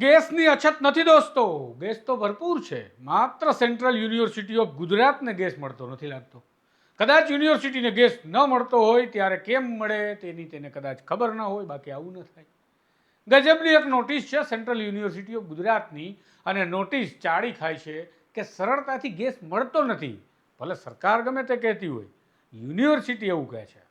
ગેસની અછત નથી દોસ્તો, ગેસ તો ભરપૂર છે. માત્ર સેન્ટ્રલ યુનિવર્સિટી ઓફ ગુજરાતને ગેસ મળતો નથી લાગતો. કદાચ યુનિવર્સિટીને ગેસ ન મળતો હોય ત્યારે કેમ મળે તેની તેને કદાચ ખબર ન હોય, બાકી આવું ન થાય. ગજબની એક નોટિસ છે સેન્ટ્રલ યુનિવર્સિટી ઓફ ગુજરાતની, અને નોટિસ ચાળી ખાય છે કે સરળતાથી ગેસ મળતો નથી. ભલે સરકાર ગમે તે કહેતી હોય, યુનિવર્સિટી એવું કહે છે.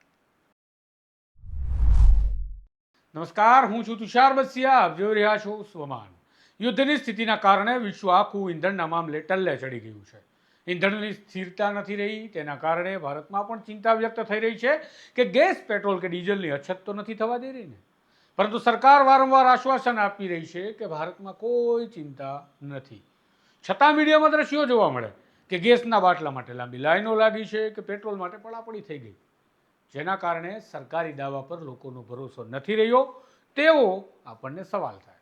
નમસ્કાર, હું છું તુષાર બસિયા, આપ જોઈ રહ્યા છો સ્વમાન. યુદ્ધની સ્થિતિના કારણે વિશ્વ આખું ઈંધણના મામલે ટલ્લે ચડી ગયું છે. ઈંધણની સ્થિરતા નથી રહી, તેના કારણે ભારતમાં પણ ચિંતા વ્યક્ત થઈ રહી છે કે ગેસ, પેટ્રોલ કે ડીઝલની અછત તો નથી થવા દઈ રહી ને. પરંતુ સરકાર વારંવાર આશ્વાસન આપી રહી છે કે ભારતમાં કોઈ ચિંતા નથી. છતાં મીડિયામાં દ્રશ્યો જોવા મળે કે ગેસના બાટલા માટે લાંબી લાઈનો લાગી છે કે પેટ્રોલ માટે પડાપડી થઈ ગઈ, જેના કારણે સરકારી દાવા પર લોકોનો ભરોસો નથી રહ્યો તેવો આપણને સવાલ થાય.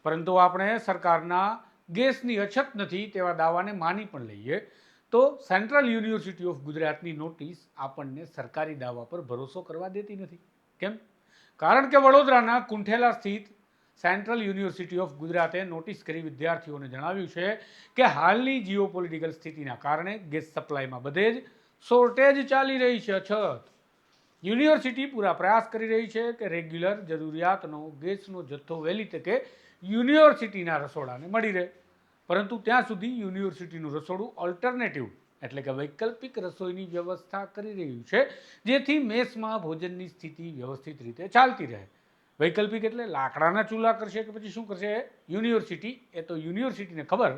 પરંતુ આપણે સરકારના ગેસની અછત નથી તેવા દાવાને માની પણ લઈએ તો સેન્ટ્રલ યુનિવર્સિટી ઓફ ગુજરાતની નોટિસ આપણને સરકારી દાવા પર ભરોસો કરવા દેતી નથી. કેમ? કારણ કે વડોદરાના કુંઠેલા સ્થિત સેન્ટ્રલ યુનિવર્સિટી ઓફ ગુજરાતે નોટિસ કરી વિદ્યાર્થીઓને જણાવ્યું છે કે હાલની જીઓપોલિટિકલ સ્થિતિના કારણે ગેસ સપ્લાયમાં બધે જ શોર્ટેજ ચાલી રહી છે, અછત. યુનિવર્સિટી પૂરા પ્રયાસ કરી રહી છે કે રેગ્યુલર જરૂરિયાતનો ગેસનો જથ્થો વહેલી તકે યુનિવર્સિટીના રસોડાને મળી રહે. પરંતુ ત્યાં સુધી યુનિવર્સિટીનું રસોડું ઓલ્ટરનેટિવ એટલે કે વૈકલ્પિક રસોઈની વ્યવસ્થા કરી રહ્યું છે, જેથી મેસમાં ભોજનની સ્થિતિ વ્યવસ્થિત રીતે ચાલતી રહે. વૈકલ્પિક એટલે લાકડાના ચૂલા કરશે કે પછી શું કરશે યુનિવર્સિટી, એ તો યુનિવર્સિટીને ખબર.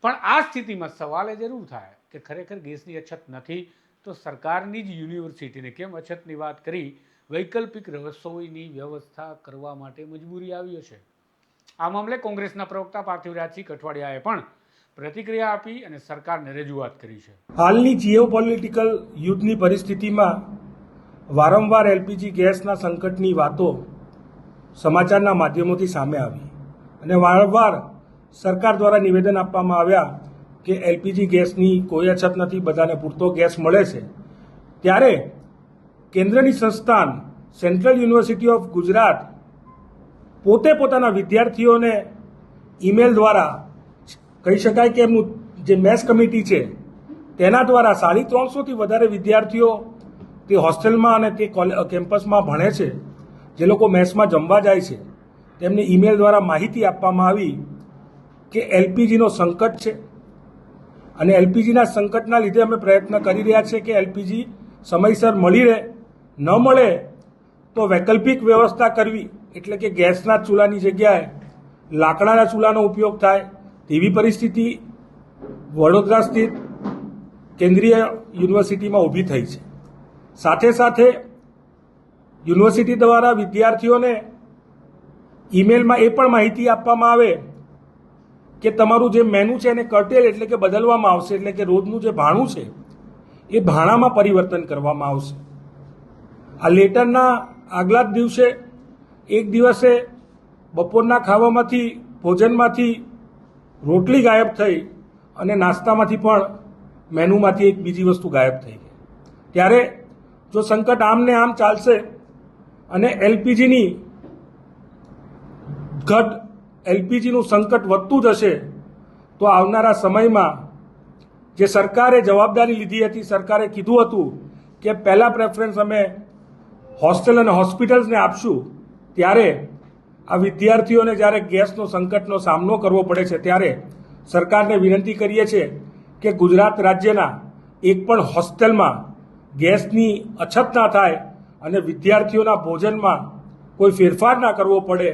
પણ આ સ્થિતિમાં સવાલ એ જરૂર થાય કે ખરેખર ગેસની અછત નથી તો સરકારની જ યુનિવર્સિટીને કેમ અછતની વાત કરી વૈકલ્પિક રસોઈની વ્યવસ્થા કરવા માટે મજબૂરી આવી હશે. આ મામલે કોંગ્રેસના પ્રવક્તા પાર્થિવરાજસિંહ કઠવાડિયાએ પણ પ્રતિક્રિયા આપી અને સરકારને રજૂઆત કરી છે. હાલની જીઓપોલિટિકલ યુદ્ધની પરિસ્થિતિમાં વારંવાર એલપીજી ગેસના સંકટની વાતો સમાચારના માધ્યમોથી સામે આવી અને વારંવાર સરકાર દ્વારા નિવેદન આપવામાં આવ્યા કે એલપીજી ગેસની કોઈ અછત નથી, બધાને પૂરતો ગેસ મળે છે. ત્યારે કેન્દ્રની સંસ્થાન સેન્ટ્રલ યુનિવર્સિટી ઓફ ગુજરાત પોતે પોતાના વિદ્યાર્થીઓને ઈમેલ દ્વારા, કહી શકાય કે એમનું જે મેસ કમિટી છે તેના દ્વારા 350થી વધારે વિદ્યાર્થીઓ તે હોસ્ટેલમાં અને તે કેમ્પસમાં ભણે છે, જે લોકો મેસમાં જમવા જાય છે, તેમને ઈમેલ દ્વારા માહિતી આપવામાં આવી કે એલપીજીનો સંકટ છે અને એલપીજીના સંકટના લીધે અમે પ્રયત્ન કરી રહ્યા છીએ કે એલપીજી સમયસર મળી રહે. ન મળે તો વૈકલ્પિક વ્યવસ્થા કરવી, એટલે કે ગેસના ચૂલાની જગ્યાએ લાકડાના ચૂલાનો ઉપયોગ થાય તેવી પરિસ્થિતિ વડોદરા સ્થિત કેન્દ્રીય યુનિવર્સિટીમાં ઊભી થઈ છે. સાથે સાથે યુનિવર્સિટી દ્વારા વિદ્યાર્થીઓને ઈમેલમાં એ પણ માહિતી આપવામાં આવે કે તમારું જે મેનુ છે એને કર્ટેલ એટલે કે બદલવામાં આવશે, એટલે કે રોજનું જે ભાણું છે એ ભાણામાં પરિવર્તન કરવામાં આવશે. આ લેટરના આગલા જ દિવસે એક દિવસે બપોરના ખાવામાંથી, ભોજનમાંથી રોટલી ગાયબ થઈ અને નાસ્તામાંથી પણ મેનુમાંથી એક બીજી વસ્તુ ગાયબ થઈ ગઈ. ત્યારે જો સંકટ આમ ને આમ ચાલશે અને એલપીજીનું સંકટ વધતું જશે તો આવનારા સમયમાં જે સરકારે જવાબદારી લીધી હતી, સરકારે કીધું હતું કે પહેલા પ્રેફરન્સ અમે હોસ્ટેલ અને હોસ્પિટલ્સને આપશું, ત્યારે આ વિદ્યાર્થીઓને જ્યારે ગેસનો સંકટનો સામનો કરવો પડે છે ત્યારે સરકારને વિનંતી કરીએ છીએ કે ગુજરાત રાજ્યના એક પણ હોસ્ટેલમાં ગેસની અછત ના થાય અને વિદ્યાર્થીઓના ભોજનમાં કોઈ ફેરફાર ના કરવો પડે,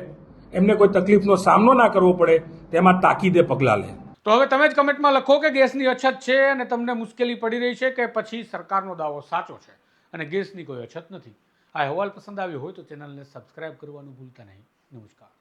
એમને કોઈ તકલીફનો સામનો ના કરવો પડે, તેમાં તાકીદે પગલાં લે. તો હવે તમે જ કમેન્ટમાં લખો કે ગેસની અછત છે અને તમને મુશ્કેલી પડી રહી છે કે પછી સરકારનો દાવો સાચો છે અને ગેસની કોઈ અછત નથી. આ અહેવાલ પસંદ આવ્યો હોય તો ચેનલને સબસ્ક્રાઇબ કરવાનું ભૂલતા નહીં. નમસ્કાર.